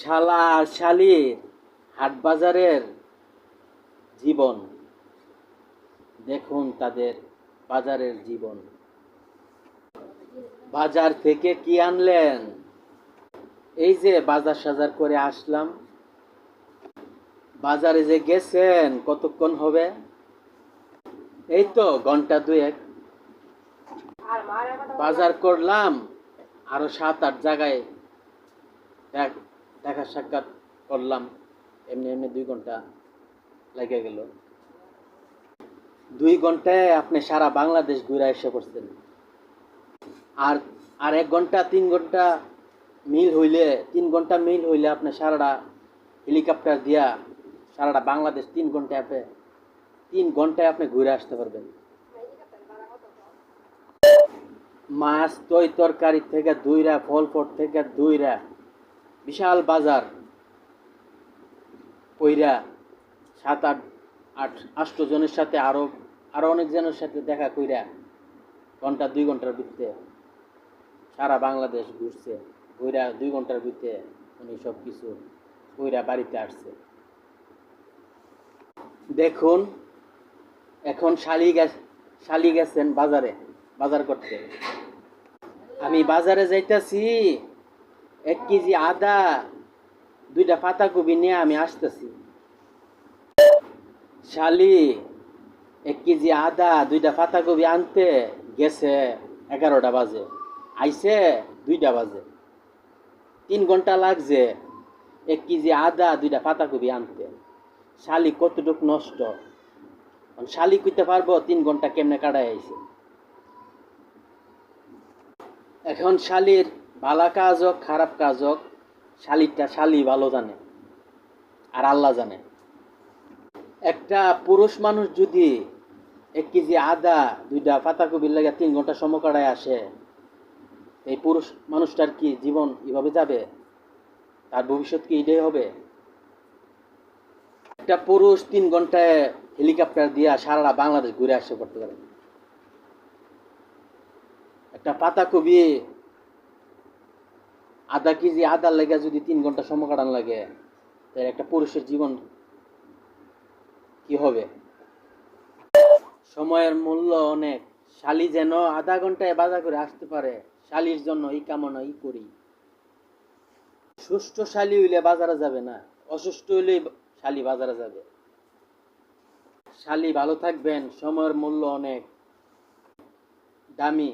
শালা আর শালির হাট বাজারের জীবন। দেখুন তাদের বাজারের জীবন। বাজার থেকে কি আনলেন? এই যে বাজার সাজার করে আসলাম। বাজারে যে গেছেন কতক্ষণ হবে? এই তো ঘন্টা দুয়েক। বাজার করলাম, আরো 7-8 জায়গায় দেখা সাক্ষাৎ করলাম। এমনি এমনি 2 ঘন্টা লেগে গেল। 2 ঘন্টায় আপনি সারা বাংলাদেশ ঘুরে এসে পড়ছেন। আর আর 1 ঘন্টা 3 ঘন্টা মিল হইলে 3 ঘন্টা মিল হইলে আপনি সারাটা হেলিকপ্টার দিয়া সারাটা বাংলাদেশ 3 ঘন্টায় আপনি ঘুরে আসতে পারবেন। মাছ তৈ তরকারি থেকে দুইরা, ফল ফট থেকে দুইরা, বিশাল বাজার কইরা 7-8 জনের সাথে আরো অনেক জনের সাথে দেখা কইরা 2 ঘন্টার ভিতরে সারা বাংলাদেশ ঘুরছে। ঘুরা 2 ঘন্টার ভিতরে উনি সব কিছু কইরা বাড়িতে আসছে। দেখুন এখন শালি গেছেন বাজার করতে। আমি বাজারে যাইতাছি, 1 কেজি আদা, 2টা পাতাকপি নিয়ে আমি আসতেছি। শালি 1 কেজি আদা 2টা পাতাকপি আনতে গেছে 11টা বাজে, আইছে 2টা বাজে। 3 ঘন্টা লাগছে 1 কেজি আদা 2টা পাতাকপি আনতে। শালি কতটুক নষ্ট, শালি কইতে পারবো 3 ঘন্টা কেমনে কাটাই আইছে। এখন শালির ভালো কাজ হোক খারাপ কাজ হোক, শালিরটা শালি ভালো জানে আর আল্লাহ জানে। একটা পুরুষ মানুষ যদি 1 কেজি আদা 2টা পাতাকপির লাগে 3 ঘন্টা সময় কাটায় আসে, এই পুরুষ মানুষটার কি জীবন এভাবে যাবে? তার ভবিষ্যৎ কি এটাই হবে? একটা পুরুষ 3 ঘন্টায় হেলিকপ্টার দিয়া সারা বাংলাদেশ ঘুরে আসতে করতে পারে। একটা পাতাকপি আধা কেজি আদার লেগে যদি 3 ঘন্টা সময় কাটান লাগে, তাহলে একটা পুরুষের জীবন কি হবে? সময়ের মূল্য অনেক। শালি যেন আধা ঘন্টায় বাজার করে আসতে পারে, শালির জন্য এই কামনাই করি। সুস্থ শালি হইলে বাজারে যাবে না, অসুস্থ হইলে শালি বাজারে যাবে। শালি ভালো থাকবেন, সময়ের মূল্য অনেক দামি।